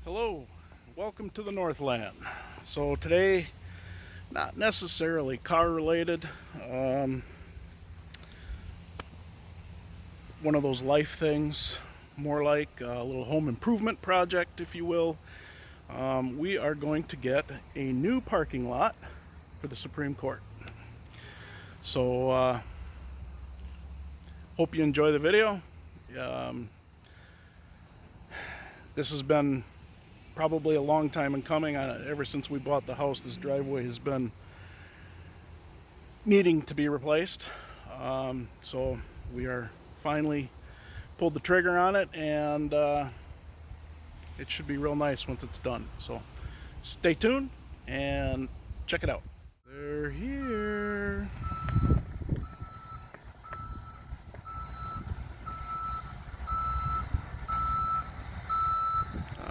Hello, welcome to the Northland. So today, not necessarily car related, um, one of those life things, more like a little home improvement project, if you will. We are going to get a new parking lot for the Supreme Court. So hope you enjoy the video. Um, this has been probably a long time in coming. Ever since we bought the house, this driveway has been needing to be replaced. So we are finally pulled the trigger on it, and it should be real nice once it's done. So stay tuned and check it out. They're here.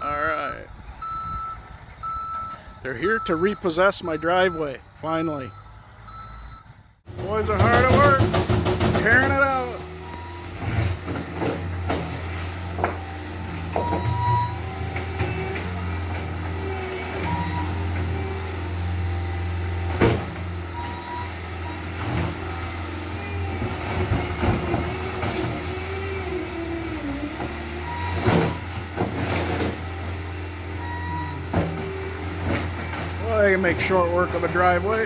All right. They're here to repossess my driveway, finally. Boys are hard at work, tearing it out. Well, they can make short work of a driveway.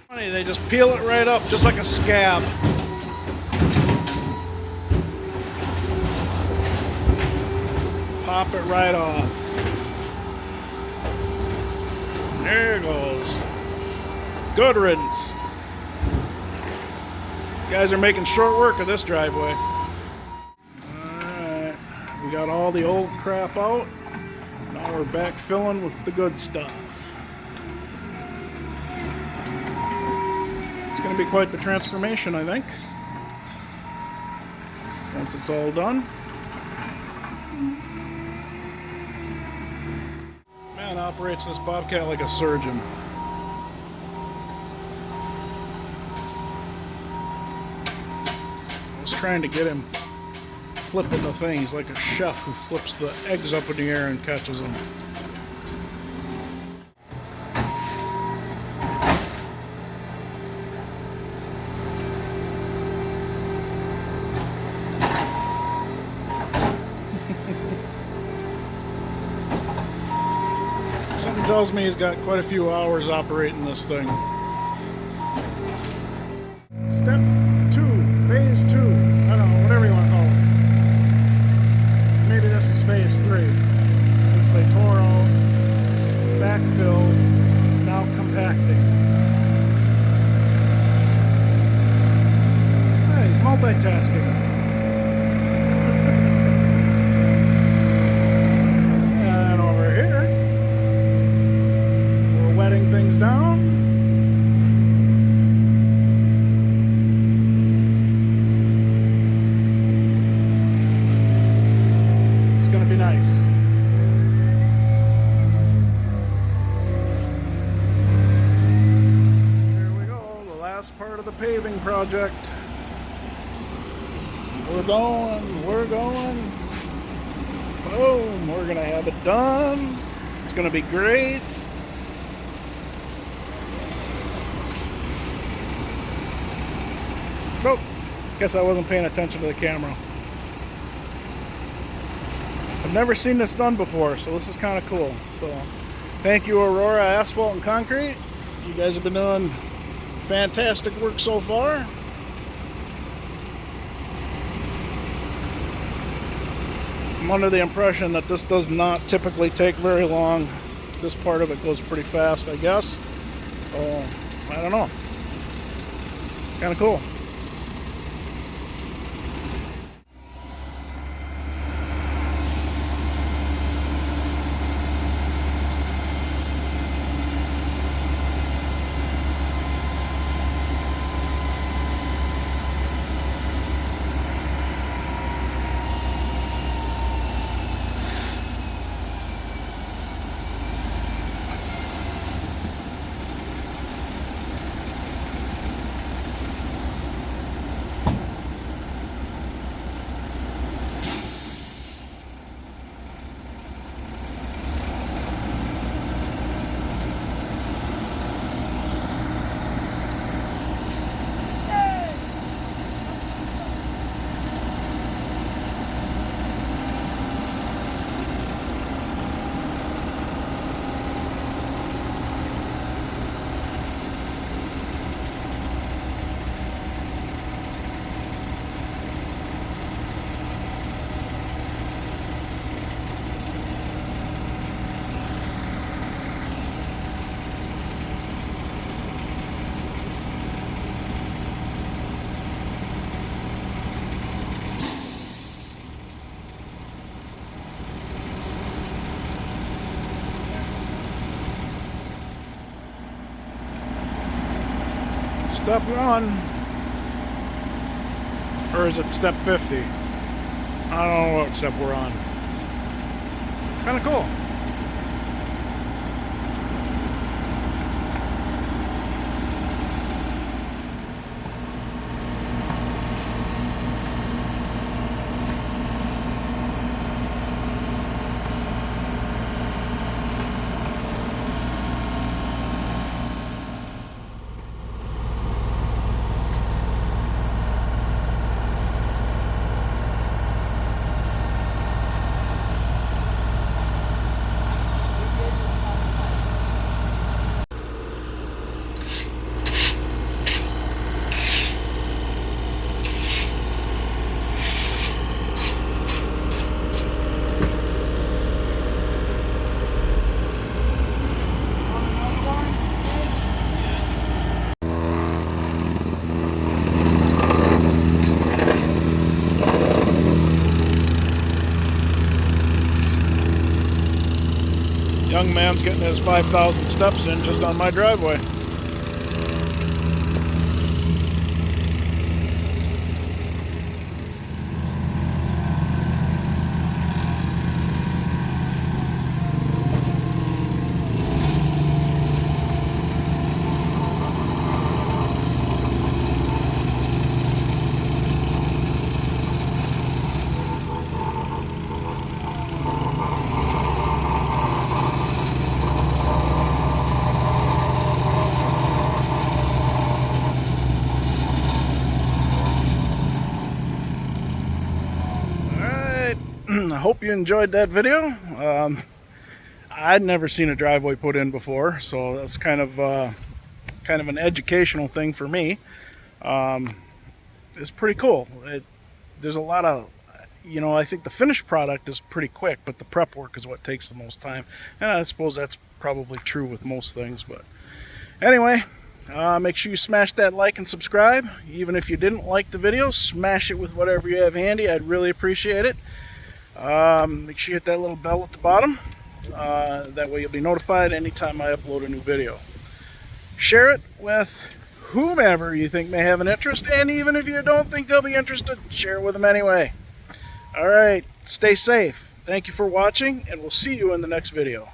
Funny, they just peel it right up just like a scab. Pop it right off. There it goes. Good riddance. You guys are making short work of this driveway. Alright, we got all the old crap out. Now we're back filling with the good stuff. It's going to be quite the transformation, I think, once it's all done. Man operates this Bobcat like a surgeon. I was trying to get him flipping the thing. He's like a chef who flips the eggs up in the air and catches them. Something tells me he's got quite a few hours operating this thing. Step 2, phase 2. I don't know, whatever you want to call it. Maybe this is phase 3. Since they tore out, backfill, now compacting. Hey, he's multitasking. And over here, wetting things down. It's going to be nice. Here we go, the last part of the paving project. We're going. Boom, we're going to have it done. It's going to be great. Oh, guess I wasn't paying attention to the camera. I've never seen this done before, so this is kind of cool. So, thank you, Aurora Asphalt and Concrete. You guys have been doing fantastic work so far. I'm under the impression that this does not typically take very long. This part of it goes pretty fast, I guess. So, I don't know. Kind of cool. step 1. Or is it step 50? I don't know what step we're on. Kind of cool. Young man's getting his 5,000 steps in just on my driveway. I hope you enjoyed that video. I'd never seen a driveway put in before, so that's kind of an educational thing for me. It's pretty cool. There's a lot of, I think the finished product is pretty quick, but the prep work is what takes the most time. And I suppose that's probably true with most things. But anyway, make sure you smash that like and subscribe. Even if you didn't like the video, smash it with whatever you have handy. I'd really appreciate it. Make sure you hit that little bell at the bottom. That way you'll be notified anytime I upload a new video. Share it with whomever you think may have an interest, and even if you don't think they'll be interested, share it with them anyway. Alright, stay safe. Thank you for watching, and we'll see you in the next video.